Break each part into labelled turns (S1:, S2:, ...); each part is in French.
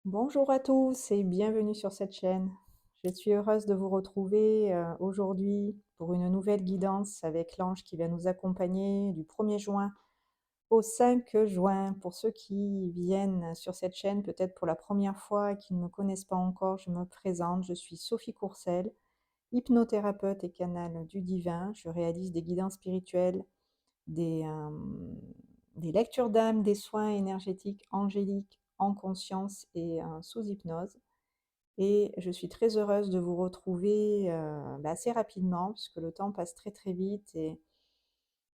S1: Bonjour à tous et bienvenue sur cette chaîne. Je suis heureuse de vous retrouver aujourd'hui pour une nouvelle guidance avec l'ange qui va nous accompagner du 1er juin au 5 juin. Pour ceux qui viennent sur cette chaîne peut-être pour la première fois et qui ne me connaissent pas encore, je me présente. Je suis Sophie Courcel, hypnothérapeute et canal du divin. Je réalise des guidances spirituelles, des, euh, des lectures d'âme, des soins énergétiques angéliques en conscience et sous hypnose. Et je suis très heureuse de vous retrouver assez rapidement, puisque le temps passe très très vite et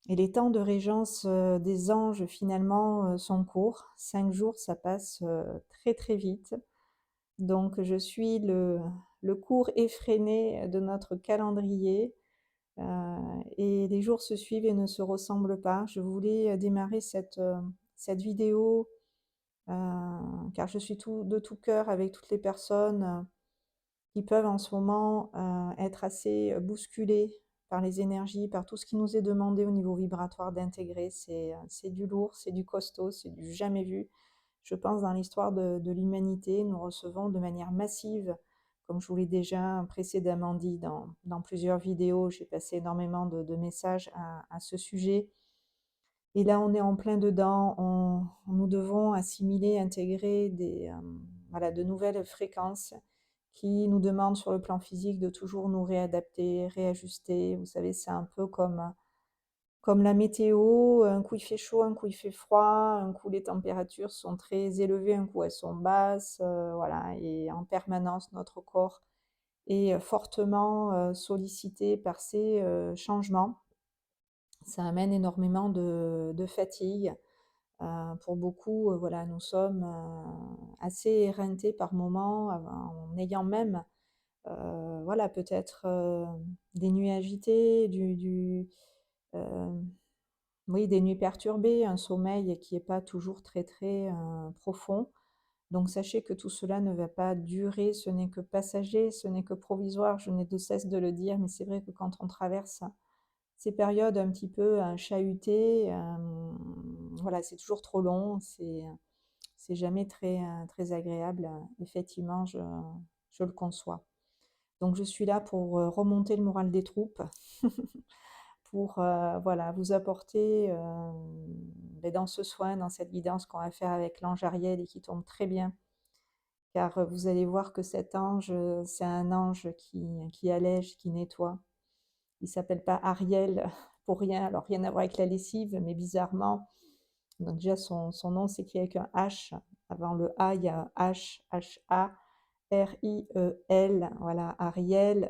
S1: les temps de régence des anges finalement sont courts. 5 jours, ça passe très très vite. Donc je suis le cours effréné de notre calendrier et les jours se suivent et ne se ressemblent pas. Je voulais démarrer cette vidéo car je suis de tout cœur avec toutes les personnes qui peuvent en ce moment être assez bousculées par les énergies, par tout ce qui nous est demandé au niveau vibratoire d'intégrer. C'est du lourd, c'est du costaud, c'est du jamais vu. Je pense dans l'histoire de l'humanité, nous recevons de manière massive, comme je vous l'ai déjà précédemment dit dans plusieurs vidéos, j'ai passé énormément de messages à ce sujet. Et là, on est en plein dedans, nous devons assimiler, intégrer voilà, de nouvelles fréquences qui nous demandent sur le plan physique de toujours nous réadapter, réajuster. Vous savez, c'est un peu comme la météo, un coup il fait chaud, un coup il fait froid, un coup les températures sont très élevées, un coup elles sont basses, voilà, et en permanence notre corps est fortement sollicité par ces changements. Ça amène énormément de fatigue. Pour beaucoup, voilà, nous sommes assez éreintés par moments, en ayant même, voilà, peut-être des nuits agitées, oui, des nuits perturbées, un sommeil qui n'est pas toujours très très profond. Donc sachez que tout cela ne va pas durer, ce n'est que passager, ce n'est que provisoire, je n'ai de cesse de le dire, mais c'est vrai que quand on traverse ces périodes un petit peu chahutées, voilà, c'est toujours trop long, c'est jamais très, très agréable, effectivement, je le conçois. Donc je suis là pour remonter le moral des troupes, pour voilà, vous apporter dans ce soin, dans cette guidance qu'on va faire avec l'ange Ariel et qui tombe très bien, car vous allez voir que cet ange, c'est un ange qui allège, qui nettoie. Il s'appelle pas Ariel pour rien, alors rien à voir avec la lessive, mais bizarrement, donc déjà son nom s'écrit avec un H. Avant le A, il y a un H, H-A-R-I-E-L, voilà, Ariel,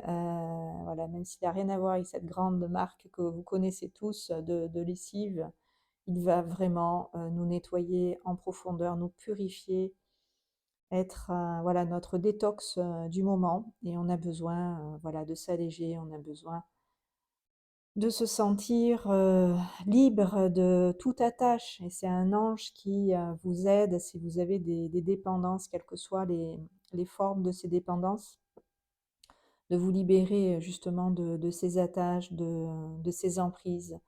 S1: voilà, même s'il n'a rien à voir avec cette grande marque que vous connaissez tous de lessive, il va vraiment nous nettoyer en profondeur, nous purifier, être voilà, notre détox du moment. Et on a besoin voilà, de s'alléger, on a besoin de se sentir libre de toute attache. Et c'est un ange qui vous aide si vous avez des dépendances, quelles que soient les formes de ces dépendances, de vous libérer justement de ces attaches, de ces emprises,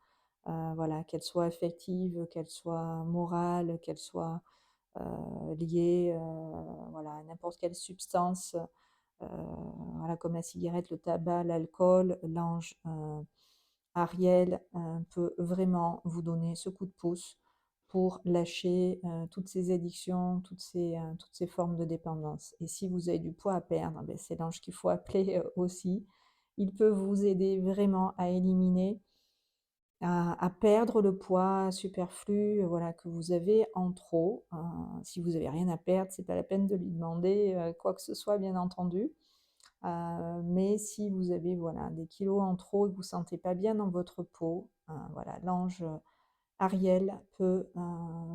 S1: voilà, qu'elles soient affectives, qu'elles soient morales, qu'elles soient liées voilà, à n'importe quelle substance, euh, voilà, comme la cigarette, le tabac, l'alcool. L'ange Ariel peut vraiment vous donner ce coup de pouce pour lâcher toutes ces addictions, toutes ces formes de dépendance. Et si vous avez du poids à perdre, ben, c'est l'ange qu'il faut appeler aussi. Il peut vous aider vraiment à éliminer, à perdre le poids superflu, voilà, que vous avez en trop. Si vous n'avez rien à perdre, c'est pas la peine de lui demander quoi que ce soit, bien entendu. Mais si vous avez voilà, des kilos en trop et que vous ne vous sentez pas bien dans votre peau, voilà, l'ange Ariel peut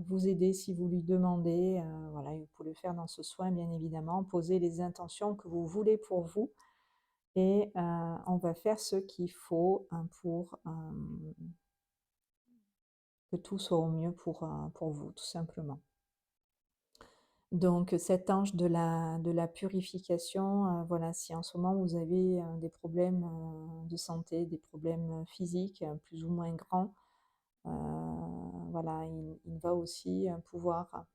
S1: vous aider si vous lui demandez. Voilà, et vous pouvez le faire dans ce soin, bien évidemment. Poser les intentions que vous voulez pour vous. Et on va faire ce qu'il faut pour que tout soit au mieux pour vous, tout simplement. Donc cet ange de la purification, voilà, si en ce moment vous avez des problèmes de santé, des problèmes physiques plus ou moins grands, voilà, il va aussi pouvoir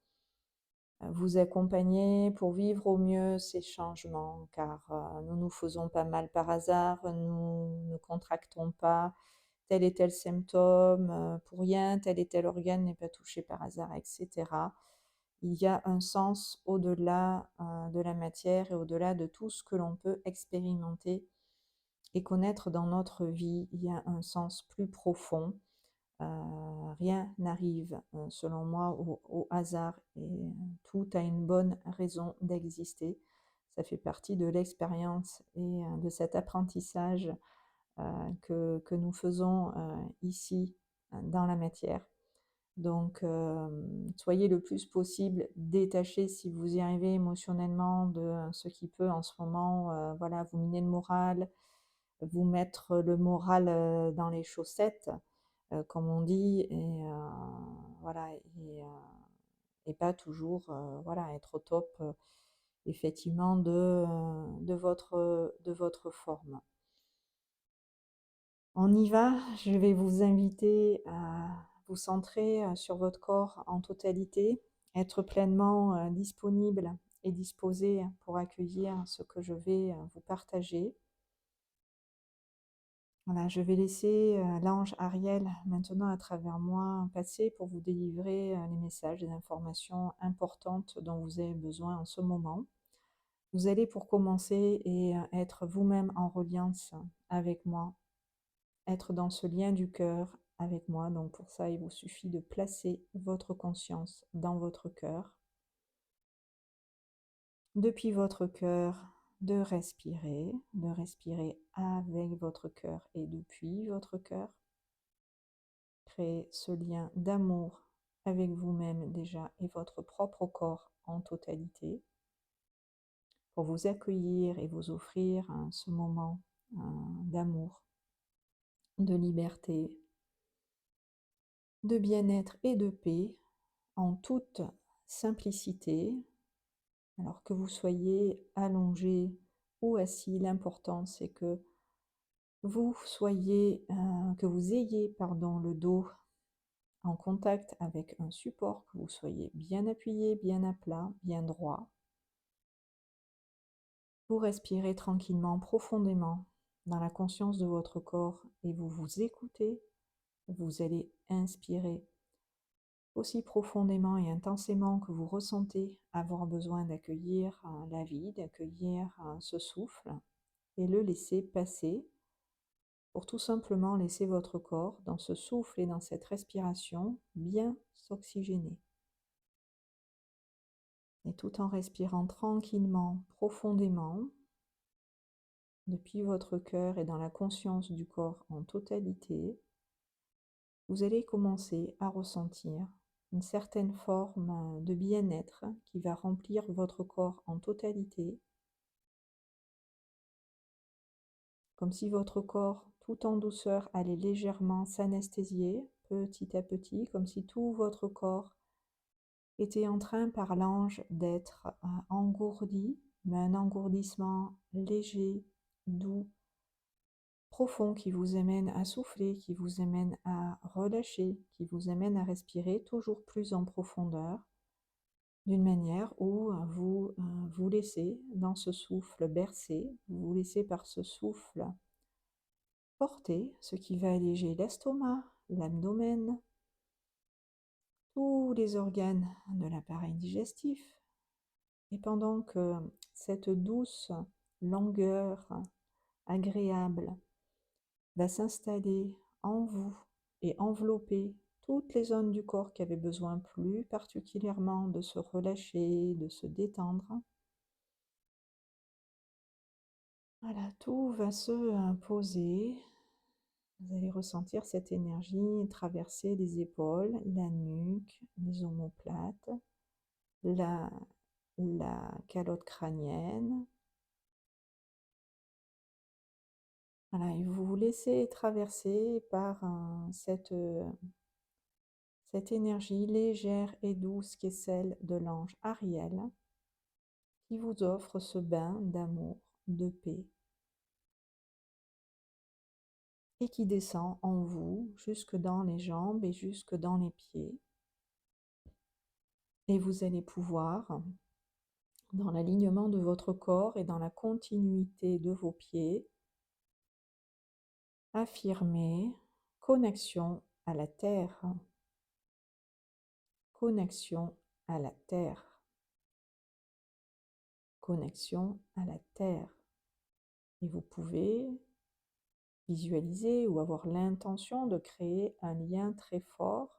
S1: vous accompagner pour vivre au mieux ces changements, car nous nous faisons pas mal par hasard, nous ne contractons pas tel et tel symptôme pour rien, tel et tel organe n'est pas touché par hasard, etc. Il y a un sens au-delà de la matière et au-delà de tout ce que l'on peut expérimenter et connaître dans notre vie. Il y a un sens plus profond. Rien n'arrive, selon moi, au hasard et tout a une bonne raison d'exister. Ça fait partie de l'expérience et de cet apprentissage que nous faisons ici dans la matière. Donc, soyez le plus possible détachés si vous y arrivez émotionnellement de ce qui peut en ce moment, voilà, vous miner le moral, vous mettre le moral dans les chaussettes, comme on dit, et voilà, et pas toujours, voilà, être au top, effectivement, de votre forme. On y va, je vais vous inviter à vous centrer sur votre corps en totalité, être pleinement disponible et disposé pour accueillir ce que je vais vous partager. Voilà, je vais laisser l'ange Ariel maintenant à travers moi passer pour vous délivrer les messages, les informations importantes dont vous avez besoin en ce moment. Vous allez pour commencer et être vous-même en reliance avec moi, être dans ce lien du cœur avec moi. Donc pour ça, il vous suffit de placer votre conscience dans votre cœur. Depuis votre cœur, de respirer avec votre cœur et depuis votre cœur. Créer ce lien d'amour avec vous-même déjà et votre propre corps en totalité pour vous accueillir et vous offrir ce moment d'amour, de liberté, de bien-être et de paix en toute simplicité. Alors que vous soyez allongé ou assis, l'important c'est que vous soyez, que vous ayez, pardon, le dos en contact avec un support, que vous soyez bien appuyé, bien à plat, bien droit. Vous respirez tranquillement, profondément dans la conscience de votre corps et vous vous écoutez. Vous allez inspirer aussi profondément et intensément que vous ressentez avoir besoin d'accueillir la vie, d'accueillir ce souffle et le laisser passer pour tout simplement laisser votre corps dans ce souffle et dans cette respiration bien s'oxygéner. Et tout en respirant tranquillement, profondément, depuis votre cœur et dans la conscience du corps en totalité, vous allez commencer à ressentir une certaine forme de bien-être qui va remplir votre corps en totalité, comme si votre corps, tout en douceur, allait légèrement s'anesthésier petit à petit, comme si tout votre corps était en train par l'ange d'être engourdi, mais un engourdissement léger, doux, profond qui vous amène à souffler, qui vous amène à relâcher, qui vous amène à respirer toujours plus en profondeur, d'une manière où vous vous laissez dans ce souffle bercer, vous vous laissez par ce souffle porter, ce qui va alléger l'estomac, l'abdomen, tous les organes de l'appareil digestif. Et pendant que cette douce longueur agréable va s'installer en vous et envelopper toutes les zones du corps qui avaient besoin plus particulièrement de se relâcher, de se détendre. Voilà, tout va se poser. Vous allez ressentir cette énergie traverser les épaules, la nuque, les omoplates, la calotte crânienne. Voilà, et vous vous laissez traverser par cette énergie légère et douce qui est celle de l'ange Ariel, qui vous offre ce bain d'amour, de paix, et qui descend en vous jusque dans les jambes et jusque dans les pieds, Et vous allez pouvoir, dans l'alignement de votre corps et dans la continuité de vos pieds, affirmer connexion à la terre, connexion à la terre, connexion à la terre. Et vous pouvez visualiser ou avoir l'intention de créer un lien très fort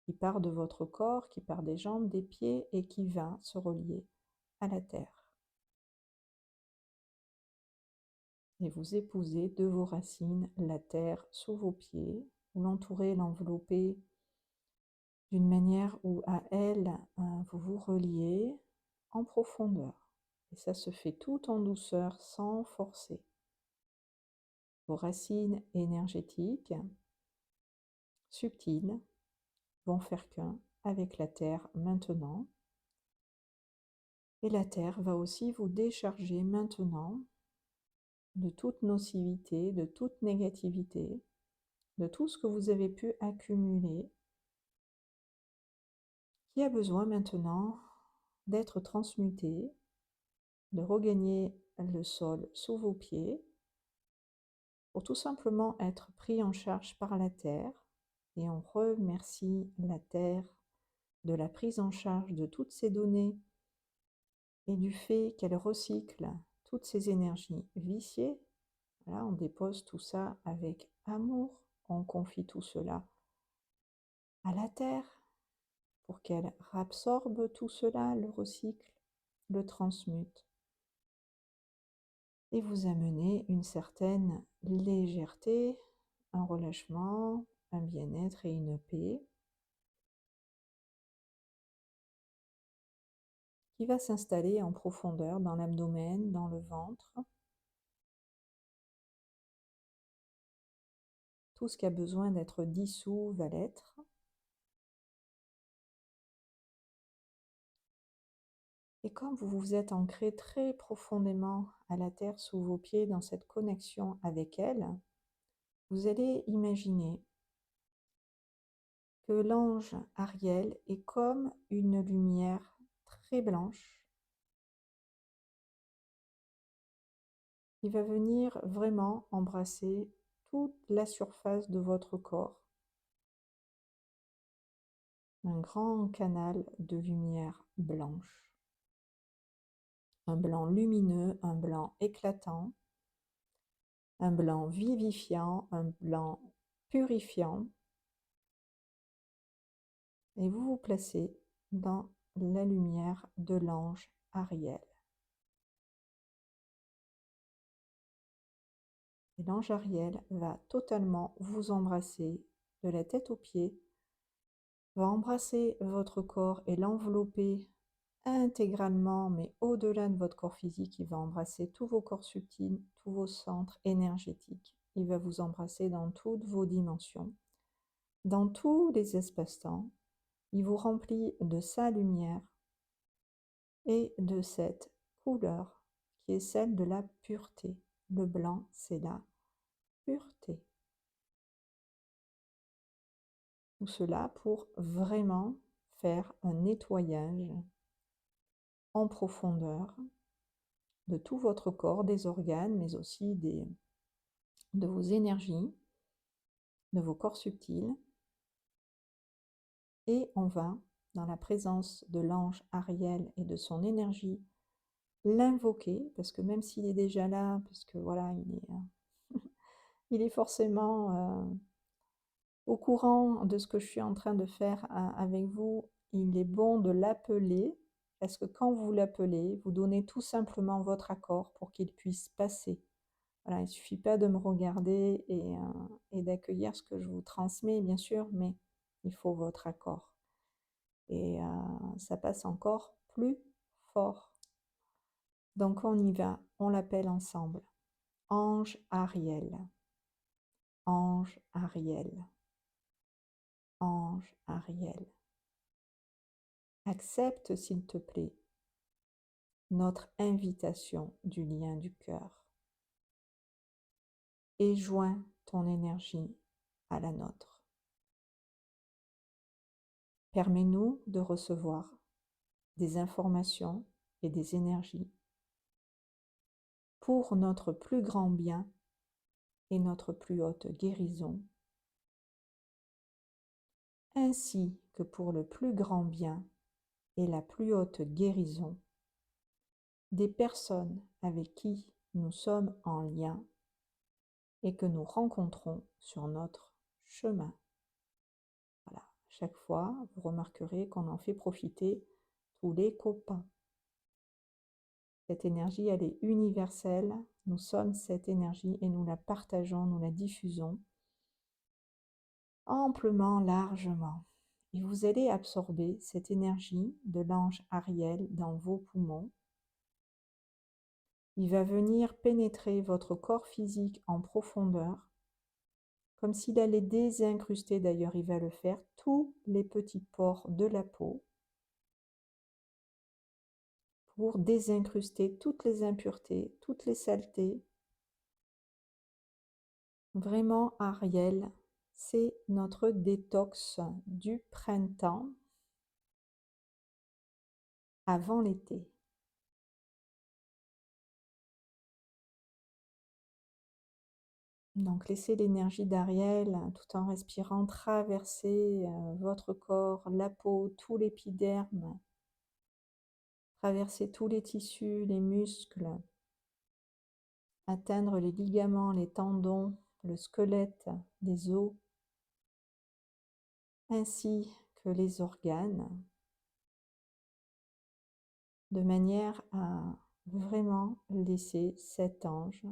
S1: qui part de votre corps, qui part des jambes, des pieds et qui va se relier à la terre. Et vous épousez de vos racines la terre sous vos pieds, vous l'entourez, l'enveloppez d'une manière où à elle, vous vous reliez en profondeur. Et ça se fait tout en douceur, sans forcer. Vos racines énergétiques, subtiles, vont faire qu'un avec la terre maintenant. Et la terre va aussi vous décharger maintenant de toute nocivité, de toute négativité, de tout ce que vous avez pu accumuler, qui a besoin maintenant d'être transmuté, de regagner le sol sous vos pieds, pour tout simplement être pris en charge par la terre. Et on remercie la terre de la prise en charge de toutes ces données et du fait qu'elle recycle toutes ces énergies viciées. Voilà, on dépose tout ça avec amour, on confie tout cela à la terre pour qu'elle absorbe tout cela, le recycle, le transmute et vous amenez une certaine légèreté, un relâchement, un bien-être et une paix qui va s'installer en profondeur dans l'abdomen, dans le ventre. Tout ce qui a besoin d'être dissous va l'être. Et comme vous vous êtes ancré très profondément à la terre sous vos pieds dans cette connexion avec elle, vous allez imaginer que l'ange Ariel est comme une lumière très blanche qui va venir vraiment embrasser toute la surface de votre corps. Un grand canal de lumière blanche. Un blanc lumineux, un blanc éclatant, un blanc vivifiant, un blanc purifiant. Et vous vous placez dans la lumière de l'ange Ariel. Et l'ange Ariel va totalement vous embrasser de la tête aux pieds, va embrasser votre corps et l'envelopper intégralement, mais au-delà de votre corps physique, il va embrasser tous vos corps subtils, tous vos centres énergétiques. Il va vous embrasser dans toutes vos dimensions, dans tous les espaces-temps. Il vous remplit de sa lumière et de cette couleur qui est celle de la pureté. Le blanc, c'est la pureté. Tout cela pour vraiment faire un nettoyage en profondeur de tout votre corps, des organes, mais aussi de vos énergies, de vos corps subtils. Et on va, dans la présence de l'ange Ariel et de son énergie, l'invoquer, parce que même s'il est déjà là, parce que voilà, il est forcément au courant de ce que je suis en train de faire avec vous, il est bon de l'appeler, parce que quand vous l'appelez, vous donnez tout simplement votre accord pour qu'il puisse passer. Voilà, il ne suffit pas de me regarder et d'accueillir ce que je vous transmets, bien sûr, mais il faut votre accord. Et ça passe encore plus fort. Donc on y va, on l'appelle ensemble. Ange Ariel, Ange Ariel, Ange Ariel. Accepte, s'il te plaît, notre invitation du lien du cœur et joins ton énergie à la nôtre. permets-nous de recevoir des informations et des énergies pour notre plus grand bien et notre plus haute guérison, ainsi que pour le plus grand bien et la plus haute guérison des personnes avec qui nous sommes en lien et que nous rencontrons sur notre chemin. Voilà, chaque fois, vous remarquerez qu'on en fait profiter tous les copains. Cette énergie, elle est universelle. Nous sommes cette énergie et nous la partageons, nous la diffusons amplement, largement. Et vous allez absorber cette énergie de l'ange Ariel dans vos poumons. Il va venir pénétrer votre corps physique en profondeur, comme s'il allait désincruster, d'ailleurs il va le faire, tous les petits pores de la peau, pour désincruster toutes les impuretés, toutes les saletés. Vraiment, Ariel, c'est notre détox du printemps avant l'été. Donc laissez l'énergie d'Ariel, tout en respirant, traverser votre corps, la peau, tout l'épiderme, traverser tous les tissus, les muscles, atteindre les ligaments, les tendons, le squelette, les os, ainsi que les organes, de manière à vraiment laisser cet ange,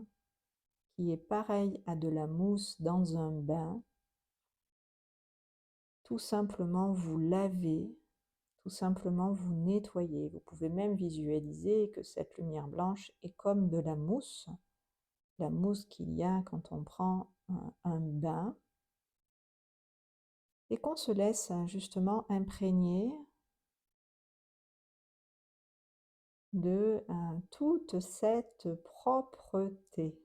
S1: qui est pareil à de la mousse dans un bain, tout simplement vous laver, tout simplement vous nettoyer. Vous pouvez même visualiser que cette lumière blanche est comme de la mousse qu'il y a quand on prend un bain, et qu'on se laisse justement imprégner de toute cette propreté.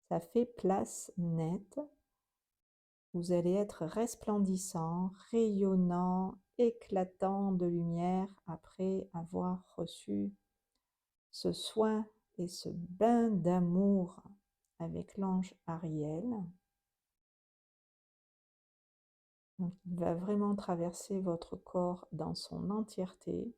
S1: Ça fait place nette. Vous allez être resplendissant, rayonnant, éclatant de lumière après avoir reçu ce soin et ce bain d'amour avec l'ange Ariel. Donc, il va vraiment traverser votre corps dans son entièreté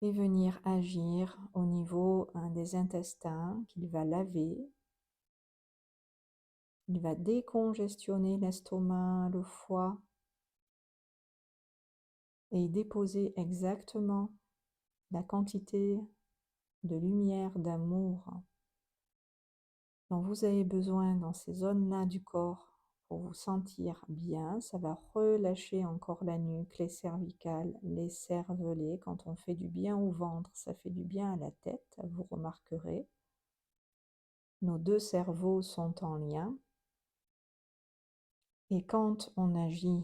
S1: et venir agir au niveau des intestins qu'il va laver. Il va décongestionner l'estomac, le foie et déposer exactement la quantité de lumière, d'amour dont vous avez besoin dans ces zones-là du corps pour vous sentir bien. Ça va relâcher encore la nuque, les cervicales, les cervelets. Quand on fait du bien au ventre, ça fait du bien à la tête, vous remarquerez. Nos deux cerveaux sont en lien. Et quand on agit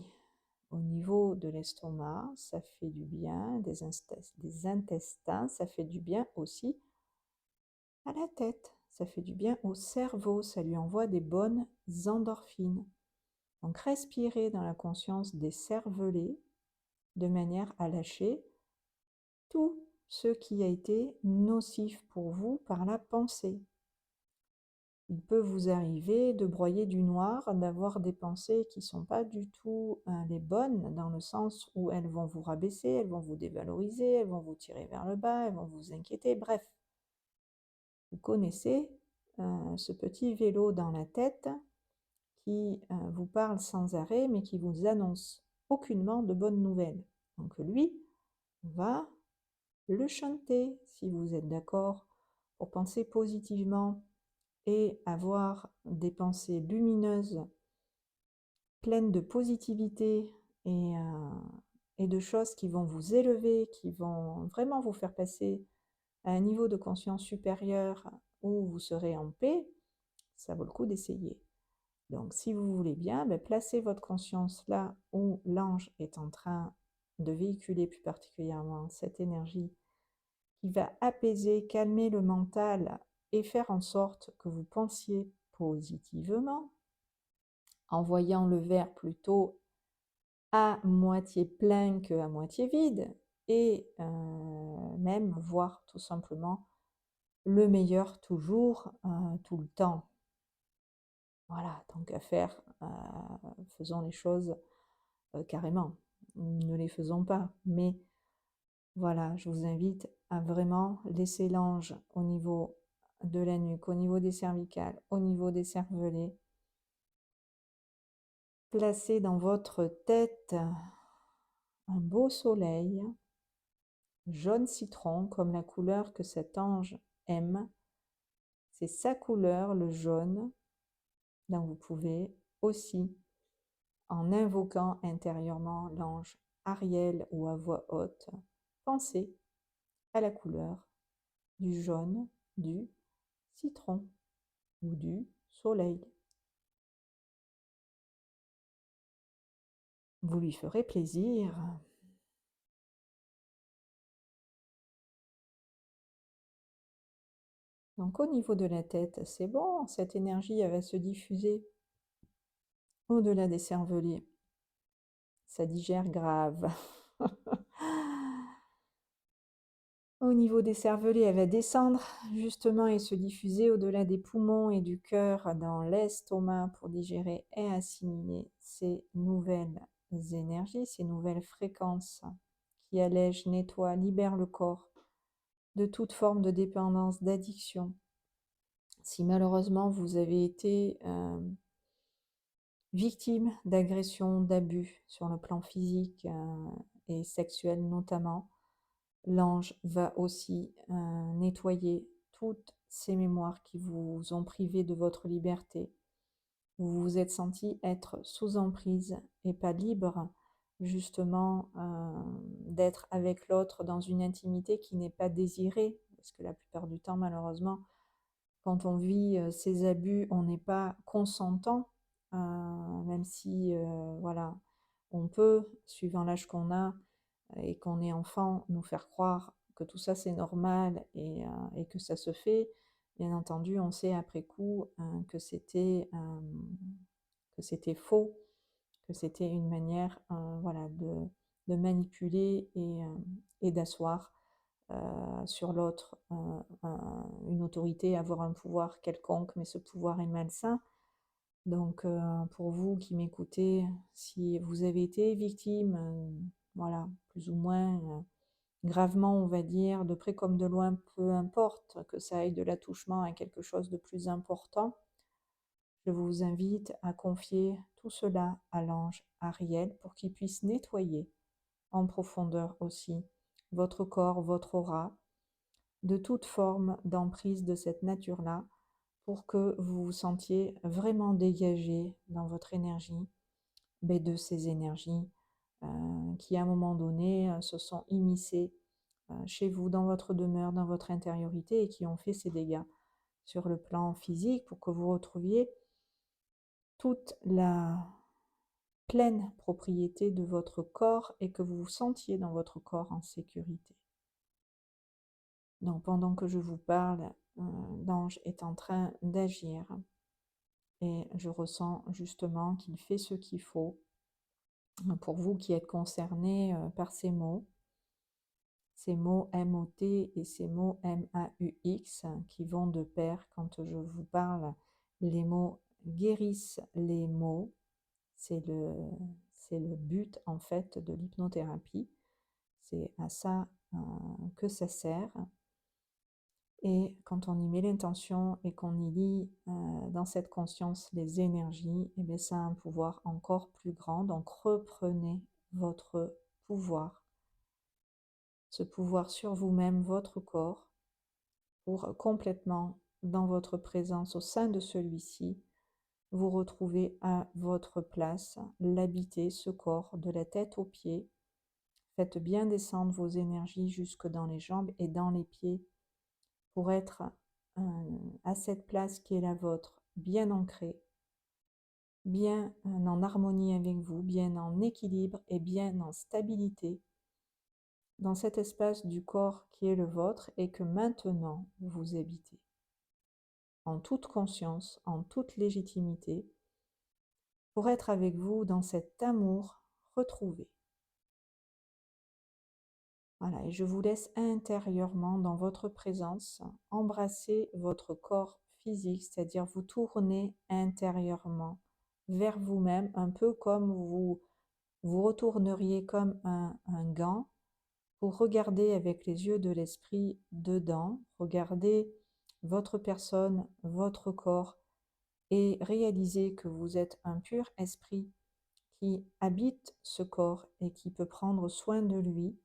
S1: au niveau de l'estomac, ça fait du bien, des intestins, ça fait du bien aussi à la tête, ça fait du bien au cerveau, ça lui envoie des bonnes endorphines. Donc respirez dans la conscience des cervelets de manière à lâcher tout ce qui a été nocif pour vous par la pensée. Il peut vous arriver de broyer du noir, d'avoir des pensées qui ne sont pas du tout les bonnes, dans le sens où elles vont vous rabaisser, elles vont vous dévaloriser, elles vont vous tirer vers le bas, elles vont vous inquiéter, bref. Vous connaissez ce petit vélo dans la tête qui vous parle sans arrêt, mais qui vous annonce aucunement de bonnes nouvelles. Donc lui va le chanter, si vous êtes d'accord, pour penser positivement et avoir des pensées lumineuses, pleines de positivité et de choses qui vont vous élever, qui vont vraiment vous faire passer à un niveau de conscience supérieur où vous serez en paix, ça vaut le coup d'essayer. Donc, si vous voulez bien, placez votre conscience là où l'ange est en train de véhiculer plus particulièrement cette énergie qui va apaiser, calmer le mental et faire en sorte que vous pensiez positivement. en voyant le verre plutôt à moitié plein qu'à moitié vide, et même voir tout simplement le meilleur toujours, tout le temps. Voilà, tant qu'à faire, faisons les choses carrément. Ne les faisons pas. Mais voilà, je vous invite à vraiment laisser l'ange au niveau de la nuque, au niveau des cervicales, au niveau des cervelets. Placez dans votre tête un beau soleil, jaune citron, comme la couleur que cet ange aime. C'est sa couleur, le jaune. Donc vous pouvez aussi, en invoquant intérieurement l'ange Ariel ou à voix haute, penser à la couleur du jaune du citron ou du soleil. Vous lui ferez plaisir. Donc au niveau de la tête, c'est bon, cette énergie elle va se diffuser au-delà des cervelets. Ça digère grave. Au niveau des cervelets, elle va descendre justement et se diffuser au-delà des poumons et du cœur dans l'estomac pour digérer et assimiler ces nouvelles énergies, ces nouvelles fréquences qui allègent, nettoient, libèrent le corps de toute forme de dépendance, d'addiction. Si malheureusement vous avez été victime d'agressions, d'abus sur le plan physique et sexuel notamment, l'ange va aussi nettoyer toutes ces mémoires qui vous ont privé de votre liberté. Vous vous êtes senti être sous emprise et pas libre, justement, d'être avec l'autre dans une intimité qui n'est pas désirée. Parce que la plupart du temps, malheureusement, quand on vit ces abus, on n'est pas consentant, même si, voilà, on peut, suivant l'âge qu'on a, et qu'on est enfant, nous faire croire que tout ça c'est normal et que ça se fait. Bien entendu, on sait après coup que c'était faux, que c'était une manière voilà, de manipuler et d'asseoir sur l'autre une autorité, avoir un pouvoir quelconque, mais ce pouvoir est malsain. Donc pour vous qui m'écoutez, si vous avez été victime, voilà, plus ou moins gravement, on va dire, de près comme de loin, peu importe que ça aille de l'attouchement à quelque chose de plus important, je vous invite à confier tout cela à l'ange Ariel pour qu'il puisse nettoyer en profondeur aussi votre corps, votre aura, de toute forme d'emprise de cette nature-là, pour que vous vous sentiez vraiment dégagé dans votre énergie, mais de ces énergies qui, à un moment donné, se sont immiscées chez vous, dans votre demeure, dans votre intériorité, et qui ont fait ces dégâts sur le plan physique, pour que vous retrouviez toute la pleine propriété de votre corps et que vous vous sentiez dans votre corps en sécurité. Donc pendant que je vous parle, l'ange est en train d'agir et je ressens justement qu'il fait ce qu'il faut pour vous qui êtes concernés par ces mots M-O-T et ces mots M-A-U-X qui vont de pair quand je vous parle. Les mots guérissent les mots, c'est le but en fait de l'hypnothérapie, c'est à ça que ça sert. Et quand on y met l'intention et qu'on y lit dans cette conscience les énergies, et bien ça a un pouvoir encore plus grand. Donc reprenez votre pouvoir, ce pouvoir sur vous-même, votre corps, pour complètement, dans votre présence, au sein de celui-ci, vous retrouver à votre place, l'habiter, ce corps, de la tête aux pieds. Faites bien descendre vos énergies jusque dans les jambes et dans les pieds pour être à cette place qui est la vôtre, bien ancrée, bien en harmonie avec vous, bien en équilibre et bien en stabilité dans cet espace du corps qui est le vôtre et que maintenant vous habitez. En toute conscience, en toute légitimité, pour être avec vous dans cet amour retrouvé. Voilà, et je vous laisse intérieurement dans votre présence embrasser votre corps physique, c'est-à-dire vous tourner intérieurement vers vous-même, un peu comme vous retourneriez comme un gant pour regarder avec les yeux de l'esprit dedans, regarder votre personne, votre corps et réaliser que vous êtes un pur esprit qui habite ce corps et qui peut prendre soin de lui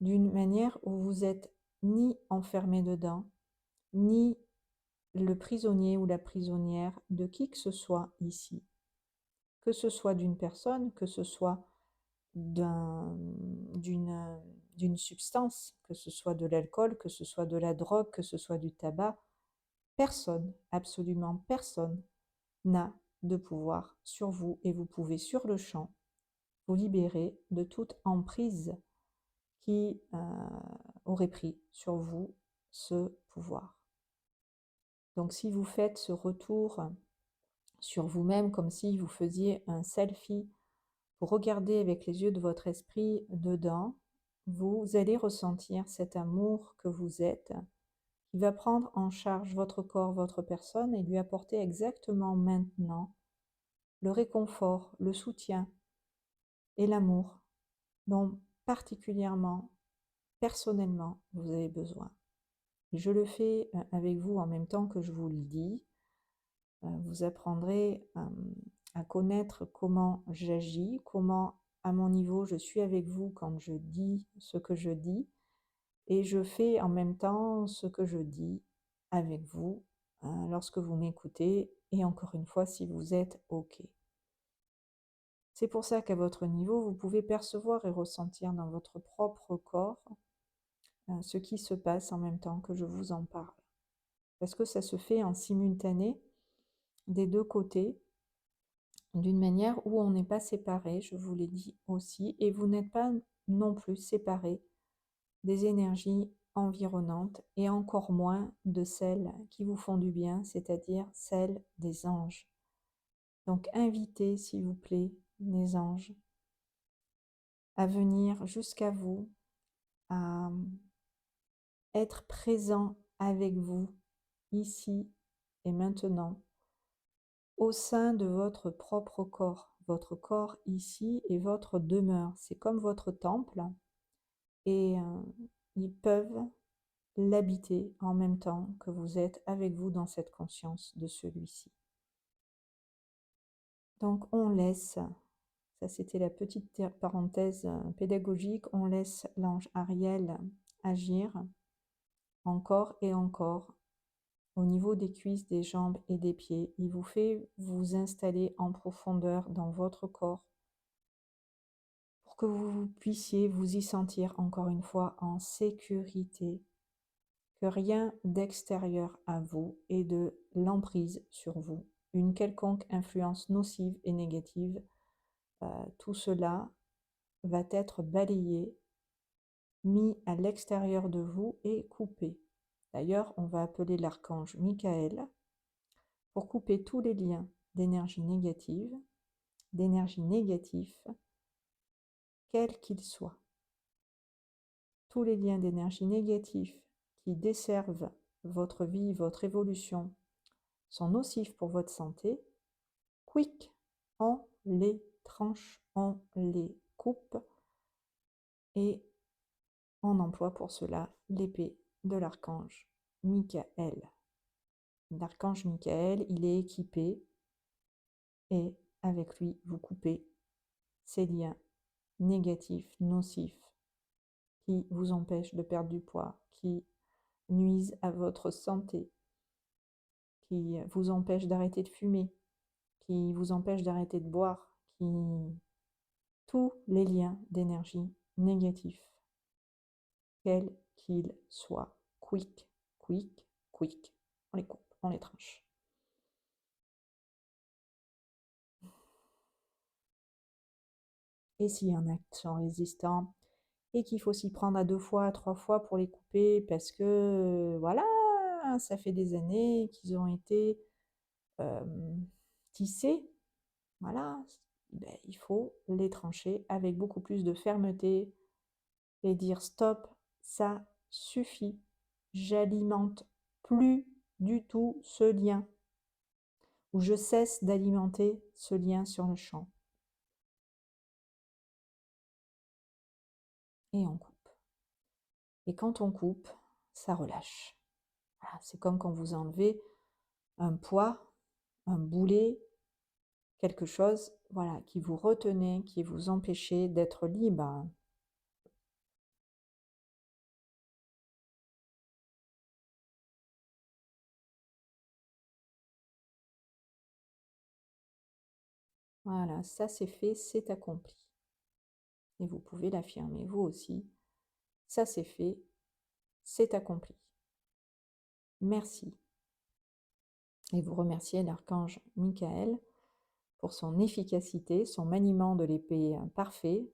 S1: d'une manière où vous êtes ni enfermé dedans, ni le prisonnier ou la prisonnière de qui que ce soit ici. Que ce soit d'une personne, que ce soit d'une d'une substance, que ce soit de l'alcool, que ce soit de la drogue, que ce soit du tabac, personne, absolument personne, n'a de pouvoir sur vous et vous pouvez sur le champ vous libérer de toute emprise qui aurait pris sur vous ce pouvoir. Donc si vous faites ce retour sur vous-même comme si vous faisiez un selfie pour regarder avec les yeux de votre esprit dedans, vous allez ressentir cet amour que vous êtes, qui va prendre en charge votre corps, votre personne et lui apporter exactement maintenant le réconfort, le soutien et l'amour dont particulièrement, personnellement, vous avez besoin. Je le fais avec vous en même temps que je vous le dis. Vous apprendrez à connaître comment j'agis, comment à mon niveau je suis avec vous quand je dis ce que je dis et je fais en même temps ce que je dis avec vous lorsque vous m'écoutez et encore une fois si vous êtes OK. C'est pour ça qu'à votre niveau, vous pouvez percevoir et ressentir dans votre propre corps ce qui se passe en même temps que je vous en parle. Parce que ça se fait en simultané des deux côtés, d'une manière où on n'est pas séparés, je vous l'ai dit aussi, et vous n'êtes pas non plus séparés des énergies environnantes et encore moins de celles qui vous font du bien, c'est-à-dire celles des anges. Donc invitez, s'il vous plaît, les anges à venir jusqu'à vous, à être présents avec vous ici et maintenant au sein de votre propre corps. Votre corps ici est votre demeure. C'est comme votre temple et ils peuvent l'habiter en même temps que vous êtes avec vous dans cette conscience de celui-ci. Donc on laisse, ça c'était la petite parenthèse pédagogique, on laisse l'ange Ariel agir encore et encore au niveau des cuisses, des jambes et des pieds. Il vous fait vous installer en profondeur dans votre corps pour que vous puissiez vous y sentir encore une fois en sécurité, que rien d'extérieur à vous ait de l'emprise sur vous, une quelconque influence nocive et négative. Tout cela va être balayé, mis à l'extérieur de vous et coupé. D'ailleurs, on va appeler l'archange Michael pour couper tous les liens d'énergie négative, quels qu'ils soient. Tous les liens d'énergie négatifs qui desservent votre vie, votre évolution, sont nocifs pour votre santé, quick, on les tranche, on les coupe et on emploie pour cela l'épée de l'archange Michael. L'archange Michael, il est équipé et avec lui, vous coupez ces liens négatifs, nocifs, qui vous empêchent de perdre du poids, qui nuisent à votre santé, qui vous empêchent d'arrêter de fumer, qui vous empêchent d'arrêter de boire, qui tous les liens d'énergie négatifs, quels qu'ils soient, quick, quick, quick, on les coupe, on les tranche. Et s'il y en a qui sont résistants et qu'il faut s'y prendre à 2 fois, à 3 fois pour les couper parce que, voilà, ça fait des années qu'ils ont été tissés voilà, ben, il faut les trancher avec beaucoup plus de fermeté et dire stop, ça suffit. J'alimente plus du tout ce lien, ou je cesse d'alimenter ce lien sur le champ. Et on coupe. Et quand on coupe, ça relâche. Voilà, c'est comme quand vous enlevez un poids, un boulet, quelque chose, voilà, qui vous retenait, qui vous empêchait d'être libre. Voilà, ça c'est fait, c'est accompli. Et vous pouvez l'affirmer vous aussi. Ça c'est fait, c'est accompli. Merci. Et vous remerciez l'archange Michael pour son efficacité, son maniement de l'épée parfait,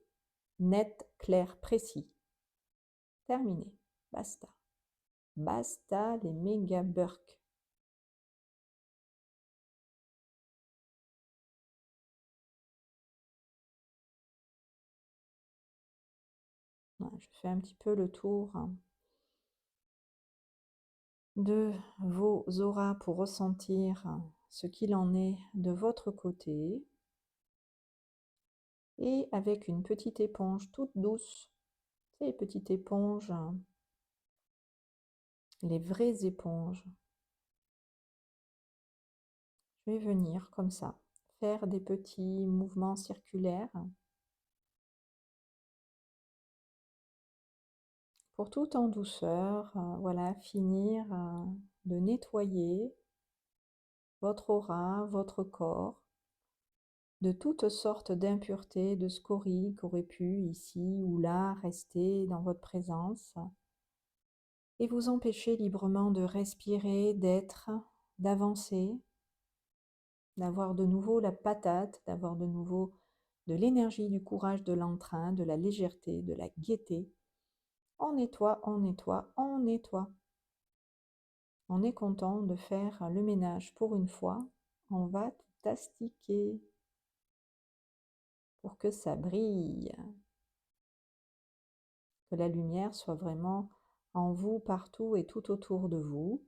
S1: net, clair, précis. Terminé. Basta. Basta les méga burks. Voilà, je fais un petit peu le tour de vos auras pour ressentir ce qu'il en est de votre côté. Et avec une petite éponge toute douce, ces petites éponges, les vraies éponges, je vais venir comme ça, faire des petits mouvements circulaires pour tout en douceur, voilà, finir de nettoyer votre aura, votre corps, de toutes sortes d'impuretés, de scories qui auraient pu ici ou là rester dans votre présence et vous empêcher librement de respirer, d'être, d'avancer, d'avoir de nouveau la patate, d'avoir de nouveau de l'énergie, du courage, de l'entrain, de la légèreté, de la gaieté. On nettoie, on nettoie, on nettoie. On est content de faire le ménage pour une fois. On va tout astiquer pour que ça brille, que la lumière soit vraiment en vous, partout et tout autour de vous.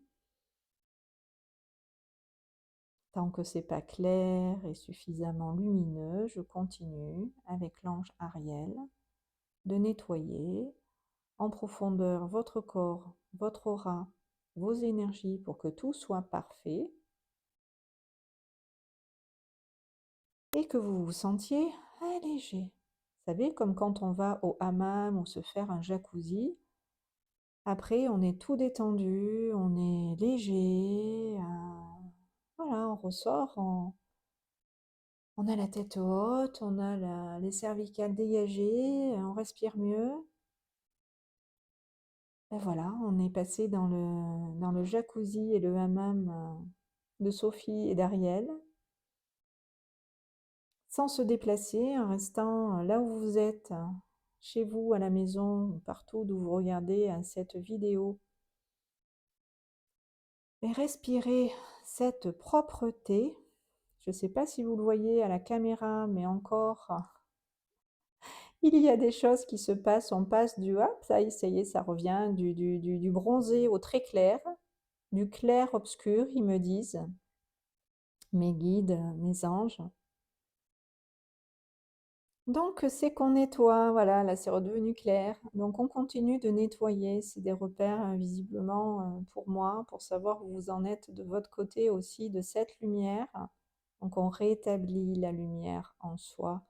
S1: Tant que c'est pas clair et suffisamment lumineux, je continue avec l'ange Ariel de nettoyer en profondeur votre corps, votre aura, vos énergies pour que tout soit parfait et que vous vous sentiez allégé. Vous savez, comme quand on va au hammam ou se faire un jacuzzi, après on est tout détendu, on est léger, voilà, on ressort, on a la tête haute, on a les cervicales dégagées, on respire mieux. Et voilà, on est passé dans le jacuzzi et le hammam de Sophie et d'Ariel, sans se déplacer, en restant là où vous êtes, chez vous, à la maison, partout d'où vous regardez cette vidéo. Et respirez cette propreté. Je ne sais pas si vous le voyez à la caméra, mais encore, il y a des choses qui se passent. On passe du hop, ça y est, ça revient, du bronzé au très clair, du clair obscur, ils me disent, mes guides, mes anges. Donc, c'est qu'on nettoie, voilà, là c'est redevenu clair. Donc, on continue de nettoyer. C'est des repères, visiblement, pour moi, pour savoir où vous en êtes de votre côté aussi, de cette lumière. Donc, on rétablit la lumière en soi.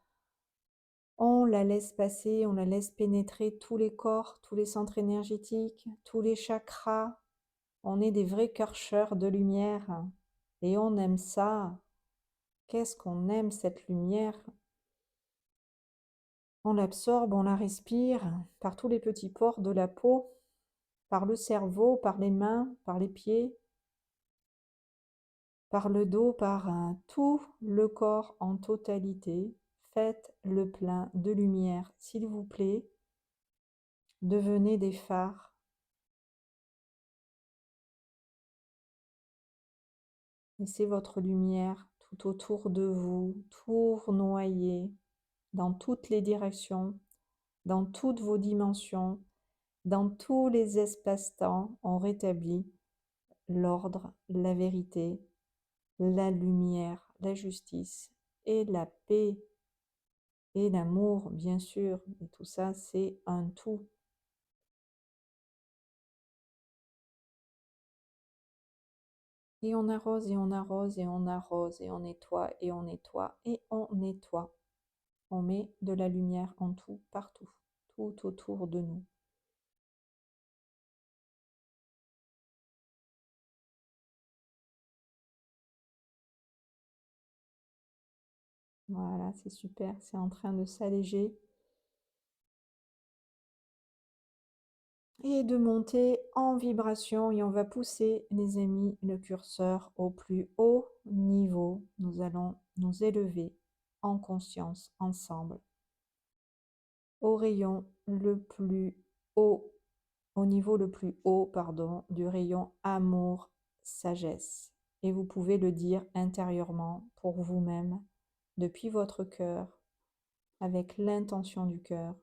S1: On la laisse passer, on la laisse pénétrer tous les corps, tous les centres énergétiques, tous les chakras. On est des vrais chercheurs de lumière. Et on aime ça. Qu'est-ce qu'on aime cette lumière? On l'absorbe, on la respire par tous les petits pores de la peau, par le cerveau, par les mains, par les pieds, par le dos, par tout le corps en totalité. Faites le plein de lumière, s'il vous plaît. Devenez des phares. Laissez votre lumière tout autour de vous, tournoyer dans toutes les directions, dans toutes vos dimensions, dans tous les espaces-temps. On rétablit l'ordre, la vérité, la lumière, la justice et la paix et l'amour, bien sûr. Et tout ça, c'est un tout. Et on arrose et on arrose et on arrose et on nettoie et on nettoie et on nettoie. On met de la lumière en tout, partout, tout autour de nous. Voilà, c'est super, c'est en train de s'alléger et de monter en vibration. Et on va pousser, les amis, le curseur au plus haut niveau. Nous allons nous élever en conscience ensemble au rayon le plus haut, au niveau le plus haut, pardon, du rayon amour, sagesse. Et vous pouvez le dire intérieurement pour vous-même, depuis votre cœur, avec l'intention du cœur.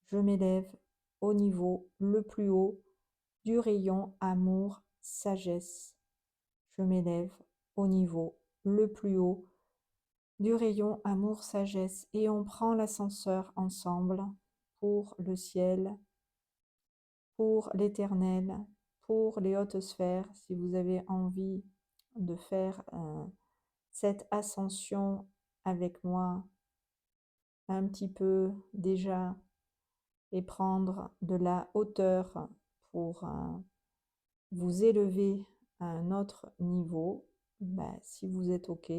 S1: Je m'élève au niveau le plus haut du rayon amour, sagesse. Je m'élève au niveau le plus haut du rayon amour, sagesse. Et on prend l'ascenseur ensemble pour le ciel, pour l'éternel, pour les hautes sphères. Si vous avez envie de faire cette ascension avec moi un petit peu déjà et prendre de la hauteur pour vous élever à un autre niveau, si vous êtes OK,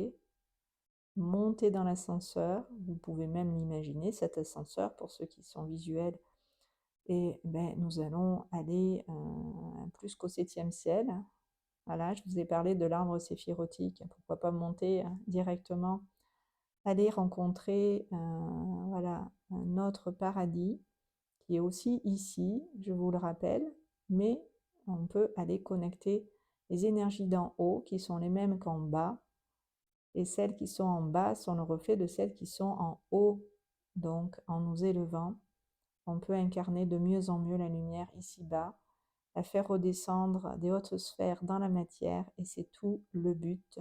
S1: montez dans l'ascenseur. Vous pouvez même l'imaginer, cet ascenseur, pour ceux qui sont visuels. Et nous allons aller plus qu'au 7e ciel. Voilà, je vous ai parlé de l'arbre séphirotique. Pourquoi pas monter directement, aller rencontrer voilà, un autre paradis qui est aussi ici, je vous le rappelle, mais on peut aller connecter les énergies d'en haut qui sont les mêmes qu'en bas, et celles qui sont en bas sont le reflet de celles qui sont en haut. Donc en nous élevant, on peut incarner de mieux en mieux la lumière ici-bas, la faire redescendre des hautes sphères dans la matière, et c'est tout le but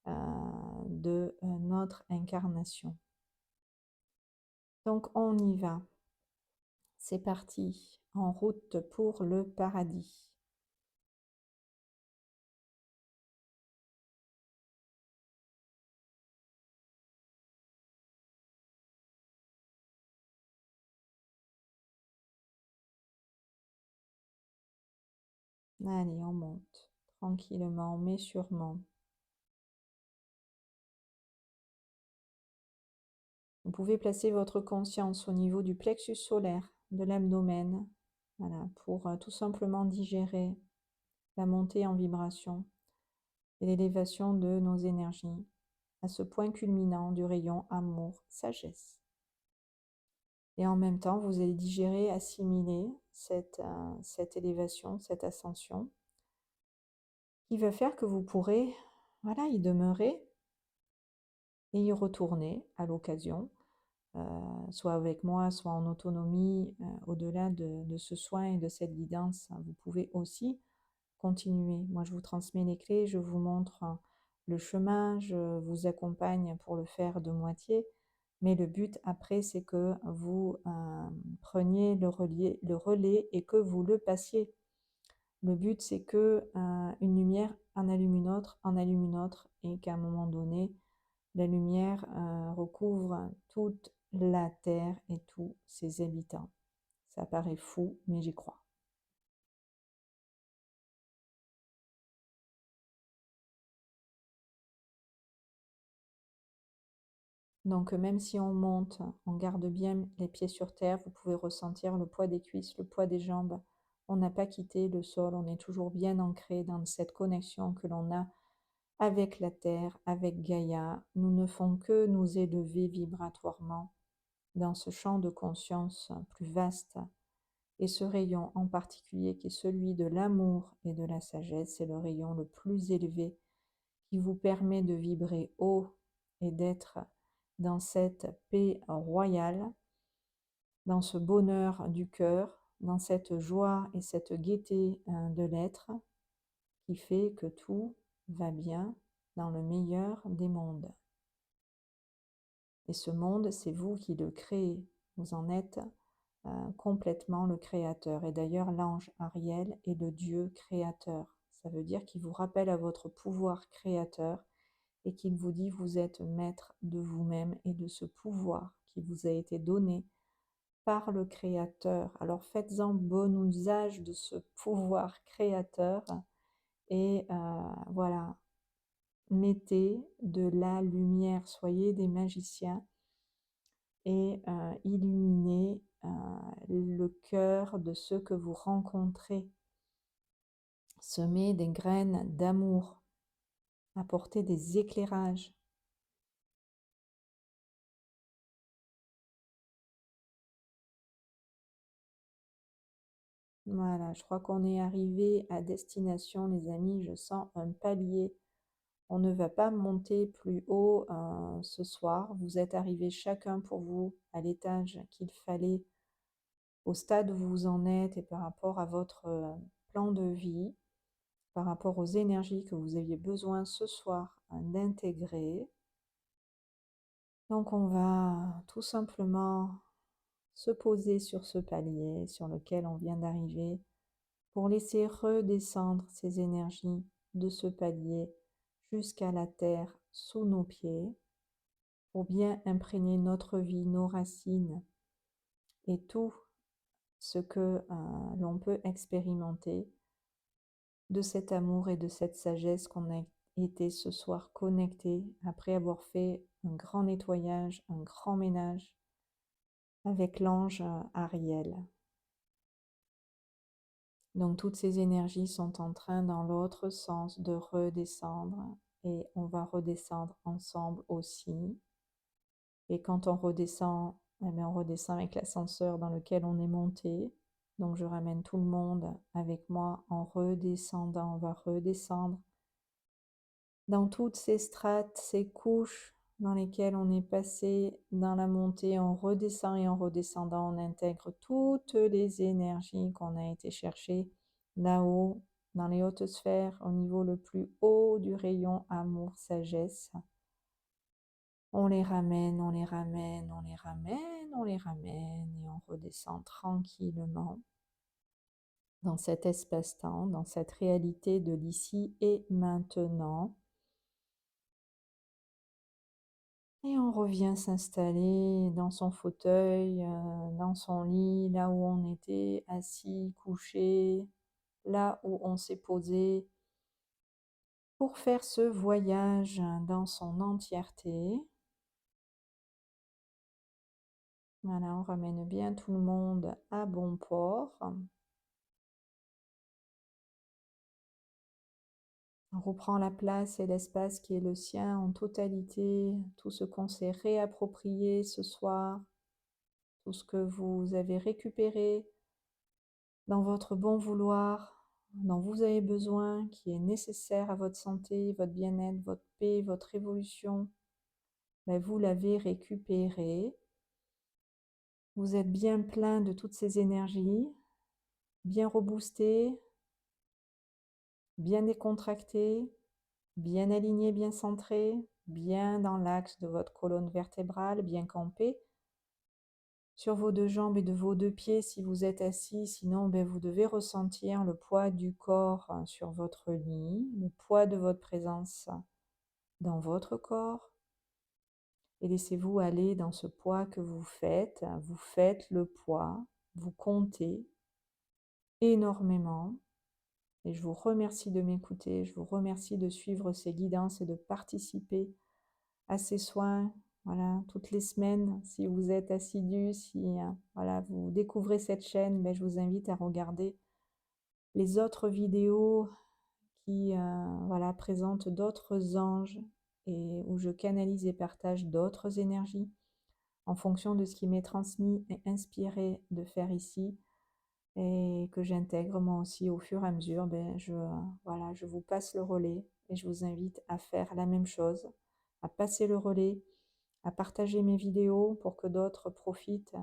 S1: de notre incarnation. Donc on y va. C'est parti, en route pour le paradis. Allez, on monte tranquillement mais sûrement. Vous pouvez placer votre conscience au niveau du plexus solaire, de l'abdomen, voilà, pour tout simplement digérer la montée en vibration et l'élévation de nos énergies à ce point culminant du rayon amour, sagesse. Et en même temps, vous allez digérer, assimiler cette élévation, cette ascension, qui va faire que vous pourrez voilà, y demeurer et y retourner à l'occasion, soit avec moi, soit en autonomie, au-delà de ce soin et de cette guidance. Vous pouvez aussi continuer. Moi, je vous transmets les clés, je vous montre le chemin, je vous accompagne pour le faire de moitié. Mais le but après, c'est que vous preniez le relais et que vous le passiez. Le but, c'est que une lumière en allume une autre, et qu'à un moment donné, la lumière recouvre toute la terre et tous ses habitants. Ça paraît fou, mais j'y crois. Donc même si on monte, on garde bien les pieds sur terre, vous pouvez ressentir le poids des cuisses, le poids des jambes. On n'a pas quitté le sol, on est toujours bien ancré dans cette connexion que l'on a avec la terre, avec Gaïa. Nous ne font que nous élever vibratoirement dans ce champ de conscience plus vaste. Et ce rayon en particulier, qui est celui de l'amour et de la sagesse, c'est le rayon le plus élevé qui vous permet de vibrer haut et d'être dans cette paix royale, dans ce bonheur du cœur, dans cette joie et cette gaieté de l'être qui fait que tout va bien dans le meilleur des mondes. Et ce monde, c'est vous qui le créez. Vous en êtes complètement le créateur. Et d'ailleurs, l'ange Ariel est le Dieu créateur. Ça veut dire qu'il vous rappelle à votre pouvoir créateur et qu'il vous dit vous êtes maître de vous-même et de ce pouvoir qui vous a été donné par le créateur. Alors faites-en bon usage de ce pouvoir créateur et voilà, mettez de la lumière, soyez des magiciens et illuminez le cœur de ceux que vous rencontrez. Semez des graines d'amour, apportez des éclairages. Voilà, je crois qu'on est arrivé à destination, les amis. Je sens un palier. On ne va pas monter plus haut ce soir. Vous êtes arrivés chacun pour vous à l'étage qu'il fallait, au stade où vous en êtes et par rapport à votre plan de vie, par rapport aux énergies que vous aviez besoin ce soir d'intégrer. Donc on va tout simplement se poser sur ce palier sur lequel on vient d'arriver pour laisser redescendre ces énergies de ce palier jusqu'à la terre sous nos pieds, pour bien imprégner notre vie, nos racines et tout ce que l'on peut expérimenter de cet amour et de cette sagesse qu'on a été ce soir connectés après avoir fait un grand nettoyage, un grand ménage avec l'ange Ariel. Donc toutes ces énergies sont en train dans l'autre sens de redescendre et on va redescendre ensemble aussi. Et quand on redescend, eh bien, on redescend avec l'ascenseur dans lequel on est monté. Donc je ramène tout le monde avec moi en redescendant. On va redescendre dans toutes ces strates, ces couches dans lesquelles on est passé dans la montée. On redescend et en redescendant, on intègre toutes les énergies qu'on a été chercher là-haut, dans les hautes sphères, au niveau le plus haut du rayon amour, sagesse. On les ramène, on les ramène, on les ramène, on les ramène et on redescend tranquillement dans cet espace-temps, dans cette réalité de l'ici et maintenant. Et on revient s'installer dans son fauteuil, dans son lit, là où on était assis, couché, là où on s'est posé pour faire ce voyage dans son entièreté. Voilà, on ramène bien tout le monde à bon port. On reprend la place et l'espace qui est le sien en totalité, tout ce qu'on s'est réapproprié ce soir, tout ce que vous avez récupéré dans votre bon vouloir, dont vous avez besoin, qui est nécessaire à votre santé, votre bien-être, votre paix, votre évolution, ben vous l'avez récupéré. Vous êtes bien plein de toutes ces énergies, bien reboosté, bien décontracté, bien aligné, bien centré, bien dans l'axe de votre colonne vertébrale, bien campé sur vos deux jambes et de vos deux pieds si vous êtes assis. Sinon, ben, vous devez ressentir le poids du corps sur votre lit, le poids de votre présence dans votre corps. Et laissez-vous aller dans ce poids que vous faites. Vous faites le poids, vous comptez énormément. Et je vous remercie de m'écouter, je vous remercie de suivre ces guidances et de participer à ces soins, voilà, toutes les semaines. Si vous êtes assidus, si voilà, vous découvrez cette chaîne, ben, je vous invite à regarder les autres vidéos qui voilà, présentent d'autres anges et où je canalise et partage d'autres énergies en fonction de ce qui m'est transmis et inspiré de faire ici et que j'intègre moi aussi au fur et à mesure. Ben, voilà, je vous passe le relais et je vous invite à faire la même chose, à passer le relais, à partager mes vidéos pour que d'autres profitent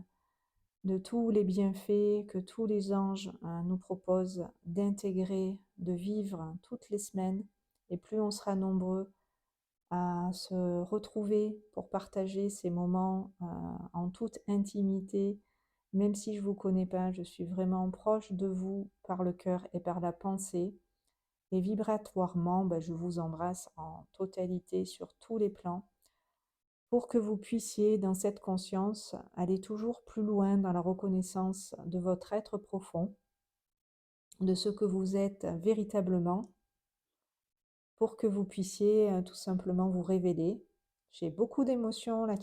S1: de tous les bienfaits que tous les anges nous proposent d'intégrer, de vivre toutes les semaines. Et plus on sera nombreux à se retrouver pour partager ces moments en toute intimité, même si je ne vous connais pas, je suis vraiment proche de vous par le cœur et par la pensée. Et vibratoirement, je vous embrasse en totalité sur tous les plans pour que vous puissiez, dans cette conscience, aller toujours plus loin dans la reconnaissance de votre être profond, de ce que vous êtes véritablement, pour que vous puissiez tout simplement vous révéler. J'ai beaucoup d'émotions là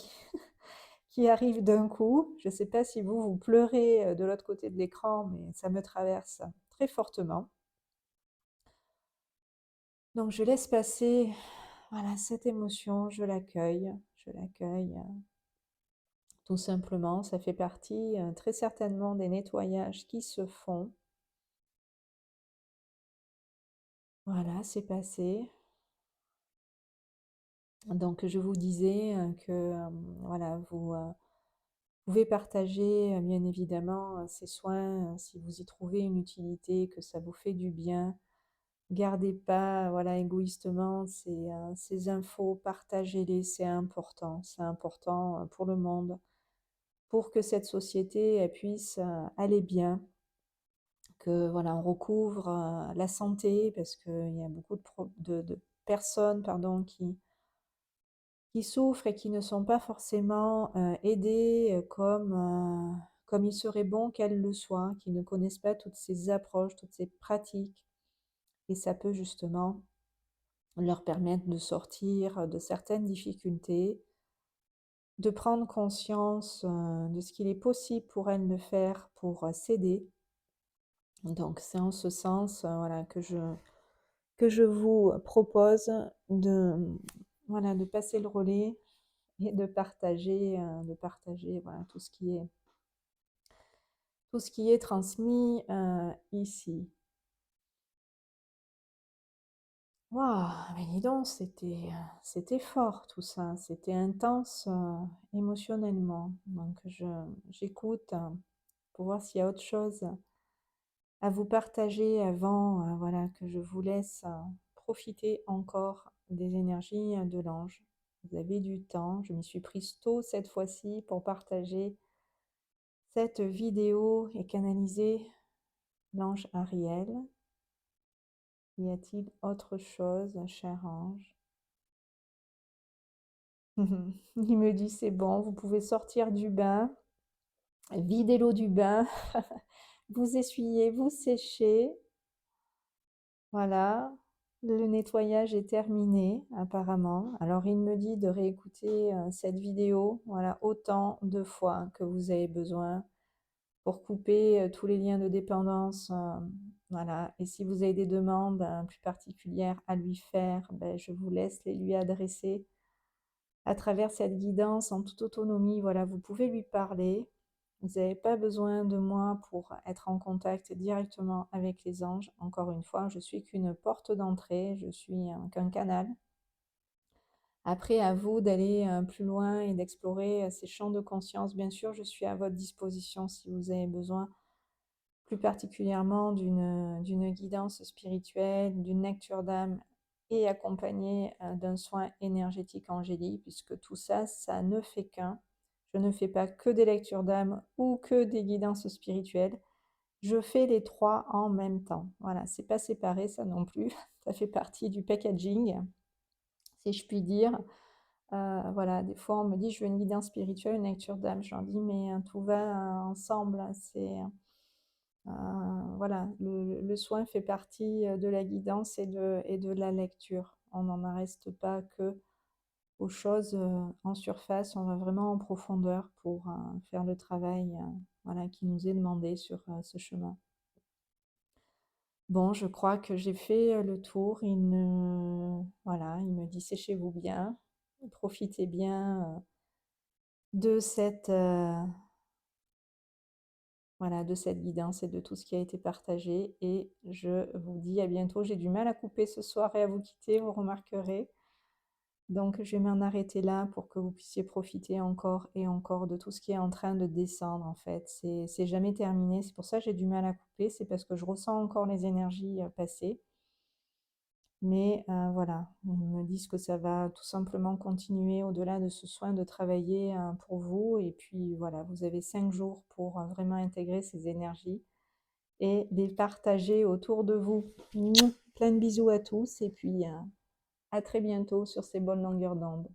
S1: qui arrivent d'un coup. Je ne sais pas si vous pleurez de l'autre côté de l'écran, mais ça me traverse très fortement. Donc je laisse passer voilà, cette émotion, je l'accueille tout simplement. Ça fait partie très certainement des nettoyages qui se font. Voilà, c'est passé. Donc je vous disais que voilà, vous pouvez partager bien évidemment ces soins si vous y trouvez une utilité, que ça vous fait du bien. Gardez pas voilà, égoïstement ces infos, partagez-les, c'est important pour le monde, pour que cette société elle puisse aller bien, que voilà, on recouvre la santé, parce qu'il y a beaucoup de personnes pardon, qui souffrent et qui ne sont pas forcément aidées comme il serait bon qu'elles le soient, qui ne connaissent pas toutes ces approches, toutes ces pratiques. Et ça peut justement leur permettre de sortir de certaines difficultés, de prendre conscience de ce qu'il est possible pour elles de faire pour s'aider. Donc c'est en ce sens voilà, que je vous propose voilà, de passer le relais et de partager voilà, tout ce qui est transmis ici. Waouh, mais dis donc, c'était fort tout ça, c'était intense émotionnellement. Donc j'écoute pour voir s'il y a autre chose à vous partager avant voilà, que je vous laisse profiter encore des énergies de l'ange. Vous avez du temps, je m'y suis prise tôt cette fois-ci pour partager cette vidéo et canaliser l'ange Ariel. Y a-t-il autre chose, cher ange? Il me dit c'est bon, vous pouvez sortir du bain, vider l'eau du bain, vous essuyez, vous séchez. Voilà, le nettoyage est terminé apparemment. Alors il me dit de réécouter cette vidéo, voilà, autant de fois que vous avez besoin pour couper tous les liens de dépendance. Voilà, et si vous avez des demandes plus particulières à lui faire, je vous laisse les lui adresser à travers cette guidance en toute autonomie. Voilà, vous pouvez lui parler. Vous n'avez pas besoin de moi pour être en contact directement avec les anges. Encore une fois, je suis qu'une porte d'entrée, je suis qu'un canal. Après, à vous d'aller plus loin et d'explorer ces champs de conscience. Bien sûr, je suis à votre disposition si vous avez besoin plus particulièrement d'une guidance spirituelle, d'une lecture d'âme et accompagnée d'un soin énergétique angélique, puisque tout ça, ça ne fait qu'un. Je ne fais pas que des lectures d'âme ou que des guidances spirituelles. Je fais les trois en même temps. Voilà, c'est pas séparé ça non plus. Ça fait partie du packaging, si je puis dire. Voilà, des fois on me dit je veux une guidance spirituelle, une lecture d'âme. Je leur dis mais tout va ensemble. Voilà, le soin fait partie de la guidance et de la lecture. On n'en reste pas que aux choses en surface, on va vraiment en profondeur pour faire le travail voilà, qui nous est demandé sur ce chemin. Bon, je crois que j'ai fait le tour. Voilà, il me dit séchez-vous bien, profitez bien de cette voilà, de cette guidance et de tout ce qui a été partagé. Et je vous dis à bientôt. J'ai du mal à couper ce soir et à vous quitter, vous remarquerez. Donc, je vais m'en arrêter là pour que vous puissiez profiter encore et encore de tout ce qui est en train de descendre, en fait. C'est jamais terminé. C'est pour ça que j'ai du mal à couper. C'est parce que je ressens encore les énergies passer. Mais voilà, ils me disent que ça va tout simplement continuer au-delà de ce soin de travailler pour vous. Et puis voilà, vous avez 5 jours pour vraiment intégrer ces énergies et les partager autour de vous. Mouah. Plein de bisous à tous et puis à très bientôt sur ces bonnes longueurs d'onde.